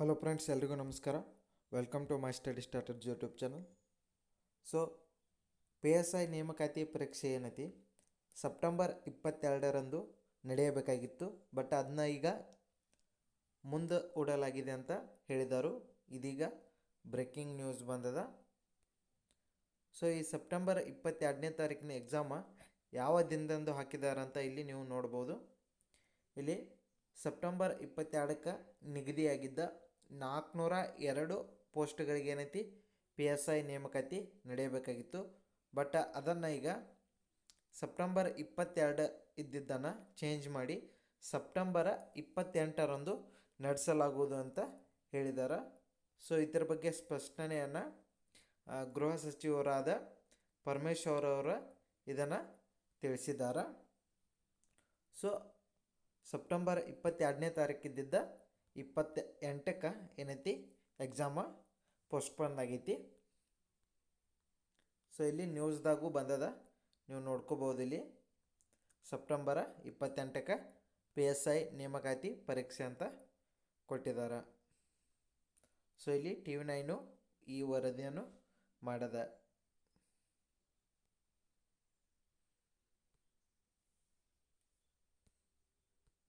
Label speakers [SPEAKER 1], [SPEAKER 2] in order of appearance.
[SPEAKER 1] Hello friends, ಎಲ್ರಿಗೂ ನಮಸ್ಕಾರ. Welcome to my study starter YouTube channel. So PSI ನೇಮಕಾತಿ ಪರೀಕ್ಷೆ ಏನೈತಿ ಸೆಪ್ಟೆಂಬರ್ 22ರಂದು ನಡೆಯಬೇಕಾಗಿತ್ತು. ಬಟ್ ಅದನ್ನ ಈಗ ಮುಂದೆ ಓಡಲಾಗಿದೆ ಅಂತ ಹೇಳಿದರು. ಇದೀಗ ಬ್ರೇಕಿಂಗ್ ನ್ಯೂಸ್ ಬಂದದ. ಸೊ ಈ ಸೆಪ್ಟೆಂಬರ್ 22ನೇ ತಾರೀಕಿನ ಎಕ್ಸಾಮ ಯಾವ ದಿನದಂದು ಹಾಕಿದಾರಂತ ಇಲ್ಲಿ ನೀವು ನೋಡ್ಬೋದು. ಇಲ್ಲಿ ಸೆಪ್ಟೆಂಬರ್ 22ಕ್ಕೆ ನಿಗದಿಯಾಗಿದ್ದ 402 ಪೋಸ್ಟ್ಗಳಿಗೆ ಏನೈತಿ PSI ನೇಮಕಾತಿ ನಡೆಯಬೇಕಾಗಿತ್ತು. ಬಟ್ ಅದನ್ನು ಈಗ ಸೆಪ್ಟೆಂಬರ್ 22 ಇದ್ದಿದ್ದನ್ನು ಚೇಂಜ್ ಮಾಡಿ ಸೆಪ್ಟೆಂಬರ್ 28ರಂದು ನಡೆಸಲಾಗುವುದು ಅಂತ ಹೇಳಿದ್ದಾರೆ. ಸೊ ಇದರ ಬಗ್ಗೆ ಸ್ಪಷ್ಟನೆಯನ್ನು ಗೃಹ ಸಚಿವರಾದ ಪರಮೇಶ್ವರ್ ಅವರು ಇದನ್ನು ತಿಳಿಸಿದ್ದಾರೆ. ಸೊ ಸೆಪ್ಟೆಂಬರ್ 22ನೇ ತಾರೀಕಿದ್ದಿದ್ದ 28ಕ್ಕೆ ಏನೈತಿ ಎಕ್ಸಾಮ ಪೋಸ್ಟ್ಪೋನ್ ಆಗೈತಿ. ಸೊ ಇಲ್ಲಿ ನ್ಯೂಸ್ದಾಗೂ ಬಂದದ, ನೀವು ನೋಡ್ಕೋಬೋದು. ಇಲ್ಲಿ ಸೆಪ್ಟೆಂಬರ್ 28ಕ್ಕೆ PSI ನೇಮಕಾತಿ ಪರೀಕ್ಷೆ ಅಂತ ಕೊಟ್ಟಿದ್ದಾರೆ. ಸೊ ಇಲ್ಲಿ TV9 ಈ ವರದಿಯನ್ನು ಮಾಡದ.